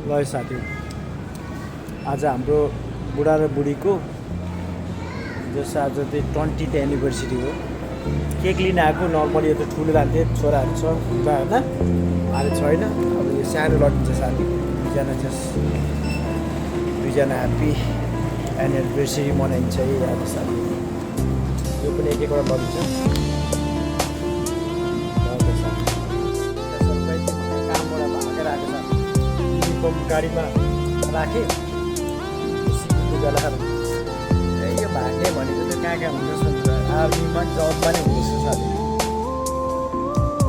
ल साथी, आज हाम्रो बुढा र बुढीको जस आज चाहिँ 20th एनिभर्सरी हो। केक लिन आएको। नर्मली यो त ठुलो लान्थे, छोराहरू छ हुन्छ होइन, अहिले छैन। अब यो सानो लगिन्छ साथी। दुईजना ह्याप्पी एनिभर्सरी मनाइन्छ है आज साथी। यो पनि एक एकवटा लगिन्छ। कामबाट भागेर आएको साथी, युनिफर्म गाडीमा राखेँ। यो भाग्ने भनेको चाहिँ कहाँ हुन्छ आर्मीमा जबमा नै हुँदैछ साथी।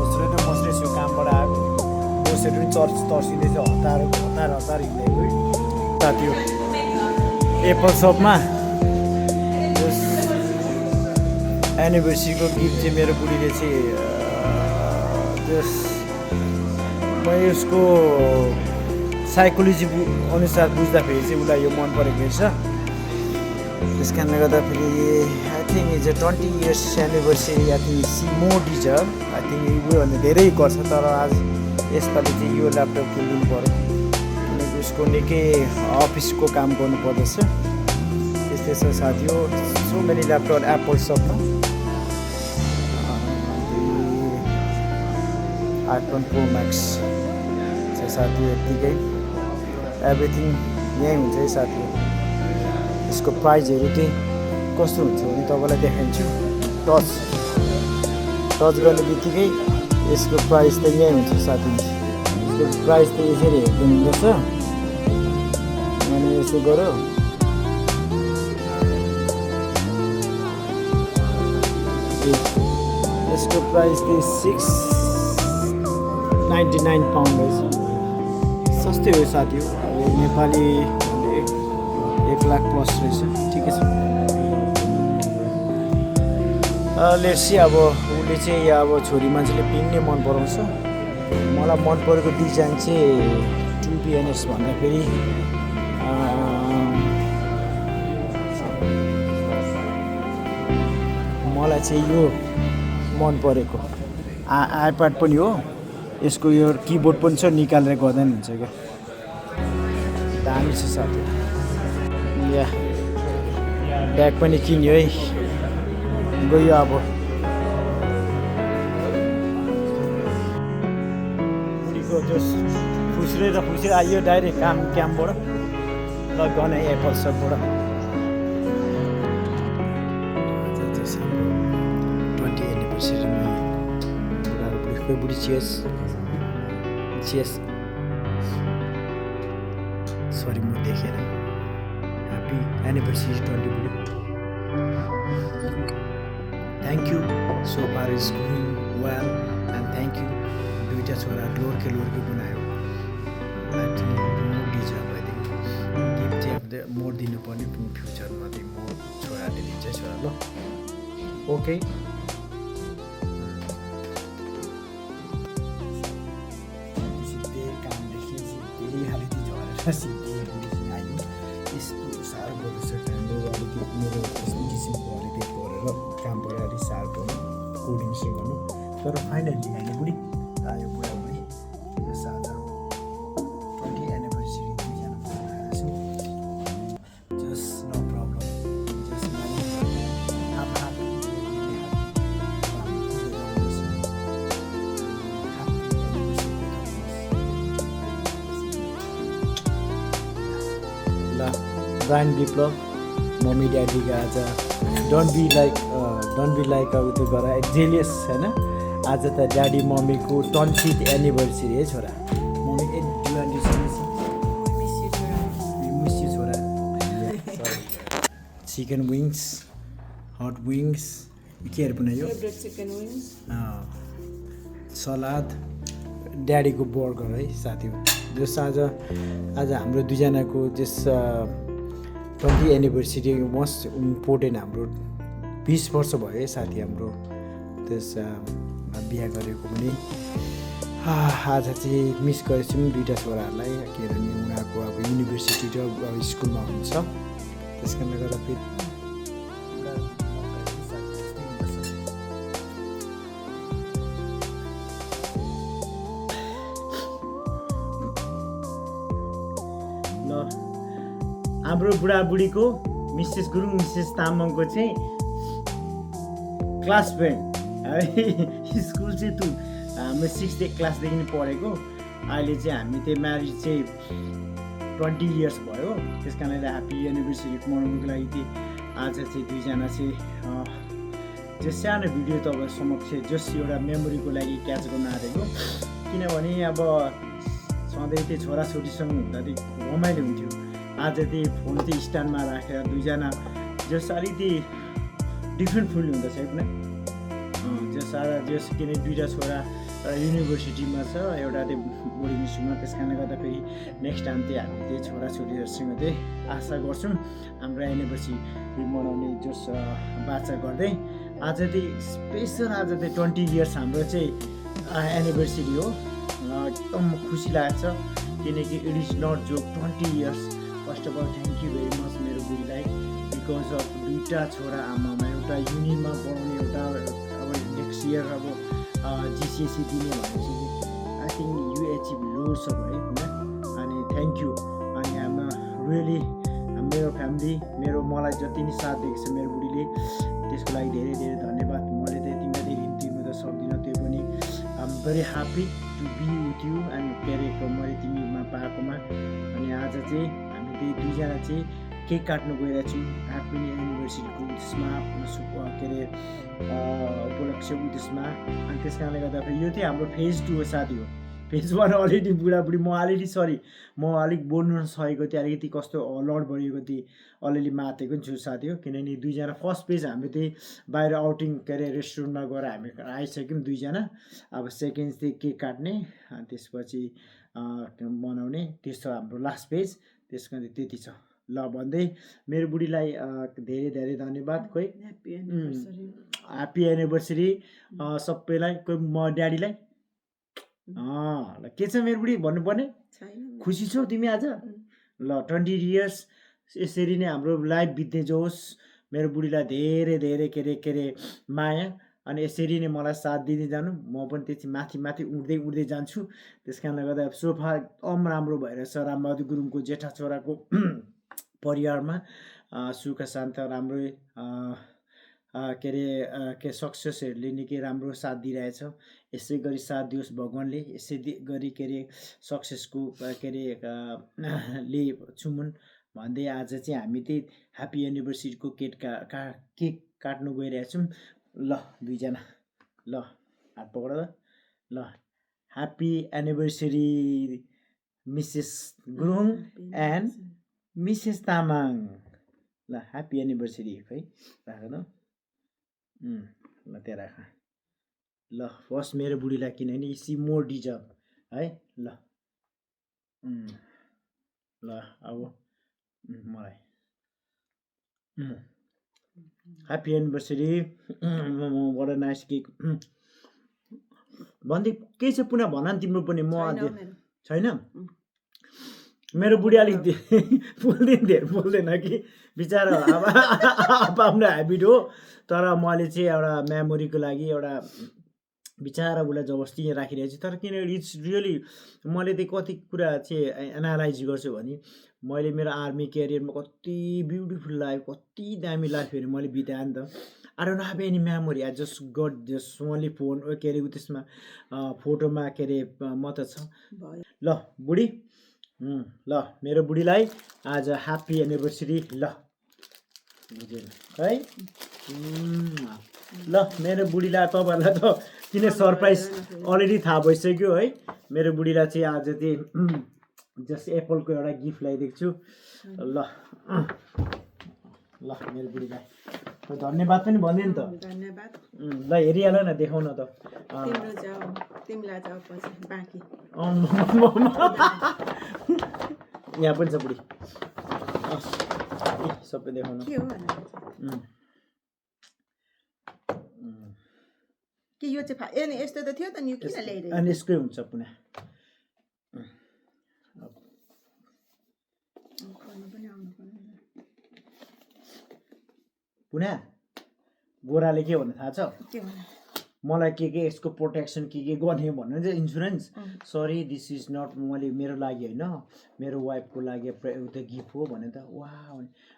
उसले त बस्ने छु, कामबाट आएको बसेर पनि तर्सिँदैछ, हतार हिँडेको साथी। हो एप्पल सपमा एनिभर्सरीको गिफ्ट चाहिँ मेरो बुढीले चाहिँ म यसको साइकोलोजी अनुसार बुझ्दाखेरि चाहिँ उसलाई यो मन परेको रहेछ। त्यस कारणले गर्दाखेरि I think is 20 years anniversary. I think she more deserve. I think उयोभन्दा धेरै गर्छ, तर आज यसपालि चाहिँ यो ल्यापटप किनिदिनु पऱ्यो किनकि उसको निकै अफिसको काम गर्नु पर्दछ। त्यस्तै छ साथी। हो सो मेनी ल्यापटप एप्पल सपमा iPhone Pro Max चाहिँ साथी। यत्तिकै एभ्रिथिङ यहीँ हुन्छ है साथी। यसको प्राइजहरू चाहिँ कस्तो हुन्छ भने तपाईँलाई देखाइदिन्छु। टच गर्ने बित्तिकै यसको प्राइस त यहीँ हुन्छ साथी। यसको प्राइस त यसरी हेर्नु हुँदछ। अनि यसो गऱ्यो यसको प्राइस चाहिँ 699 पाउन्ड रहेछ। सस्तै हो साथी। हो अब नेपाली 1 लाख प्लस रहेछ। ठिकै छ। लेट्सी अब उसले चाहिँ अब छोरी मान्छेले पिङ नै मन पराउँछ। मलाई मन परेको डिजाइन चाहिँ टु बी अनेस्ट भन्दाखेरि मलाई चाहिँ यो मन परेको आइप्याड पनि हो। यसको यो किबोर्ड पनि छ, निकालेर गर्दा नि हुन्छ क्या। दामी छ साथी। या ब्याग पनि किन्यो है। गयो अब बुढीको जस फुस्रे आइयो डाइरेक्ट क्याम्पबाट ल गने एप्पल सपबाट। 20 एनिभर्सरीमा बुढा र बुढी चियर्स सरी म देखेर ह्याप्पी एनिभर्सरी 20 बुढी। Thank you so far is going well and thank you. दुईवटा छोरा लोर्के बनायो। I think more deserve. I think gift चाहिँ अब मोर दिनुपर्ने फ्युचरमा चाहिँ मोर छोराले दिन्छ छोरा। ल ओके। सिधै आयो। यस्तो साह्रो पर्दैछ हाम्रो अलिकति मेरो यस्तो किसिमको अलिकति गरेर कामबाट अलिक साह्रो पर्यो कोडिङ गर्नु। तर फाइनल्ली होइन बुढी आयो बुढाबुढी यो साझा 20 एनिभर्सरी दुईजना मनाइरहेको छु। Just no problem. Just brand Biplav mummy ड्याडीको आज डोन्ट बी लाइक उयो गर जेलियस होइन। आज त ड्याडी मम्मीको 20th एनिभर्सरी है छोरा। मम्मी मिस यु छोरा। चिकन विङ्स, हट विङ्स केहरू बनायो, सलाद, ड्याडीको बर्गर है साथी। जस आज हाम्रो दुईजनाको जस 20 एनिभर्सरी मोस्ट इम्पोर्टेन्ट हाम्रो 20 वर्ष भयो है साथी हाम्रो त्यस बिहा गरेको पनि। आज चाहिँ मिस गरेछौँ दुईवटा छोराहरूलाई किनभने उनीहरूको अब युनिभर्सिटी र स्कुलमा हुन्छ। त्यस कारणले गर्दा फेरि हाम्रो बुढाबुढीको मिसेस गुरुङ मिसेस तामाङको चाहिँ क्लास फ्रेन्ड है। स्कुल चाहिँ हाम्रो 6th क्लासदेखि पढेको। अहिले चाहिँ हामी त्यो म्यारिज चाहिँ 20 इयर्स भयो। त्यस कारणले ह्याप्पी एनिभर्सरी मनाउनुको लागि चाहिँ आज चाहिँ दुईजना चाहिँ त्यो सानो भिडियो तपाईँ समक्ष जस एउटा मेमोरीको लागि क्याच गर्न आएको। किनभने अब सधैँ त्यो छोराछोरीसँग हुँदा चाहिँ रमाइलो हुन्थ्यो। आज त्यही फोन चाहिँ स्ट्यान्डमा राखेर दुईजना जस अलिकति डिफ्रेन्ट फिल हुँदछ होइन। जस किन दुईवटा छोरा युनिभर्सिटीमा छ, एउटा चाहिँ बोर्डिङ स्कुलमा। त्यस कारणले गर्दाखेरि नेक्स्ट टाइम चाहिँ हामी त्यही छोराछोरीहरूसँग चाहिँ आशा गर्छौँ हाम्रो एनिभर्सरी मनाउने जस बाचा गर्दै। आज चाहिँ स्पेसल आज चाहिँ 20 इयर्स हाम्रो चाहिँ एनिभर्सरी हो। एकदम खुसी लाग्छ किनकि it is not joke 20 years. First of all thank you very much मेरो बुढीलाई, बिकज अफ दुईवटा छोरा आमामा, एउटा युनिमा पढाउने, एउटा अब नेक्स्ट इयर अब GCSE दिने भनेपछि I think you achieve loads of है होइन। अनि थ्याङ्क यू। अनि हाम्रो रियली मेरो फ्यामिली मलाई जति नि साथ दिएको छ मेरो बुढीले, त्यसको लागि धेरै धेरै धन्यवाद। मैले चाहिँ तिमीलाई ऋण तिर्नु त सक्दिनँ, त्यो पनि I am very happy to be with you and के अरे मैले तिमीमा पाएकोमा। अनि आज चाहिँ हामी त्यही दुईजना चाहिँ केक काट्नु गइरहेको छौँ ह्याप्पी एनिभर्सरीको उद्देश्यमा, के अरे उपलक्ष्य उद्देश्यमा। अनि त्यस कारणले गर्दाखेरि यो चाहिँ हाम्रो फेज 2 हो साथी हो। फेज 1 अलरेडी बुढाबुढी म अलिक बोल्नु नसकेको थिएँ, अलिकति कस्तो लड बढिएको थिएँ, अलिअलि मातेको पनि छु साथी हो। किनभने दुईजना फर्स्ट पेज हाम्रो त्यही बाहिर आउटिङ के अरे रेस्टुरेन्टमा गएर हामी आइसक्यौँ दुईजना। अब सेकेन्ड चाहिँ केक काट्ने, त्यसपछि बनाउने, त्यस्तो हाम्रो लास्ट पेज। त्यसको त्यति छ ल भन्दै मेरो बुढीलाई धेरै धेरै धन्यवाद। खोइ ह्याप्पी एनिभर्सरी सबैलाई। कोही म ड्याडीलाई ल के छ मेरो बुढी भन्नुपर्ने? खुसी छौ तिमी आज? ल 20 इयर्स यसरी नै हाम्रो लाइफ बित्दै जाओस्। मेरो बुढीलाई धेरै धेरै के अरे माया, अनि यसरी नै मलाई साथ दिँदै जानु। म पनि त्यति माथि उड्दै जान्छु। त्यस कारणले गर्दा सोफा एकदम राम्रो भइरहेछ रामबहादुर गुरुङको जेठा छोराको परिवारमा। सुख शान्त राम्रो के अरे सक्सेसहरूले निकै राम्रो साथ दिइरहेछ। यसै गरी साथ दियोस् भगवान्ले, यसै गरी के अरे सक्सेसको के अरे ले छुमुन् भन्दै आज चाहिँ हामी त्यही ह्याप्पी एनिभर्सरीको केक काट्नु गइरहेछौँ। ल दुईजना ल हात पक्ड ल। Happy anniversary Mrs Gurung and Mrs Tamang. ल ह्याप्पी एनिभर्सरी है राख न। ल त्यहाँ राख। ल फर्स्ट मेरो बुढीलाई, किनभने सी मोर डिजर्भ है। ल ल अब मलाई ह्याप्पी एनिभर्सरी। बडा नाइस केक भन्दै के छ पुनः भन न तिम्रो पनि। म छैन मेरो बुढी अलिक बोल्दैन कि बिचरा। अब आफ्नो ह्याबिट हो। तर मैले चाहिँ एउटा मेमोरीको लागि एउटा बिचरा उसलाई जबरजस्ती राखिरहेको छु। तर किनभने इट्स रियली मैले चाहिँ कति कुरा चाहिँ एनालाइज गर्छु भने मैले मेरो आर्मी क्यारियरमा कति ब्युटिफुल लाइफ, कति दामी लाइफहरू मैले बिताएँ नि त। I don't have any memory. I just got just only phone के अरे त्यसमा फोटोमा के अरे मात्र छ। ल बुढी ल मेरो बुढीलाई आज ह्याप्पी एनिभर्सरी। ल बुझेन है। ल मेरो बुढीलाई तपाईँहरूलाई त किन सरप्राइज अलरेडी थाहा भइसक्यो है। मेरो बुढीलाई चाहिँ आज चाहिँ जस्ट एप्पलको एउटा गिफ्ट ल्याइदिएको छु। ल ल मेरो बुढीलाई धन्यवाद पनि भन्दै नि त। धन्यवाद। ल हेरिहाल न, देखाउन त। यहाँ पनि छ बुढी, सबै देखाउन। कि यो चाहिँ नि यस्तो त थियो त नि, यो किन ल्याइदियो? अनि यसकै हुन्छ पुनः। पुनः गोराले के भन्नु थाहा छ? मलाई के यसको प्रोटेक्सन के गर्ने भनेर चाहिँ insurance sorry this is not मैले मेरो लागि होइन मेरो वाइफको लागि एउटा गिफ्ट हो भने त वा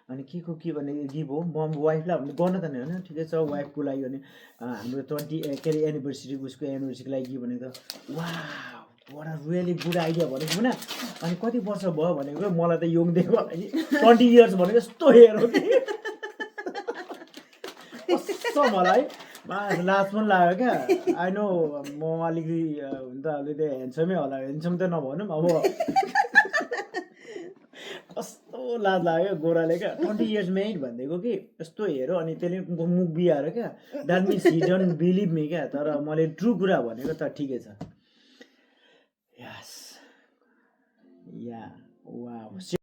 अनि के भने गिफ्ट हो म वाइफलाई भने गर्न त नि होइन ठिकै छ वाइफको लागि भने हाम्रो 20 के अरे एनिभर्सरी उसको एनिभर्सरीको लागि गिफ्ट भने त वा what a really good idea भनेको होइन अनि कति वर्ष भयो भनेको मलाई त योङ दिएको 20 इयर्स भनेको यस्तो हेर कस्तो मलाई लास्ट पनि लाग्यो क्या आई नो म अलिकति हुन त अलिकति ह्यान्डसमै होला ह्यान्डसम त नभनौँ अब कस्तो लाज लाग्यो गोराले क्या 20 इयर्स मेड भनिदिएको कि यस्तो हेऱ्यो अनि त्यसले मुख बिहार क्या that means he don't believe me क्या तर मैले ट्रु कुरा भनेको त ठिकै छ यस या वाउ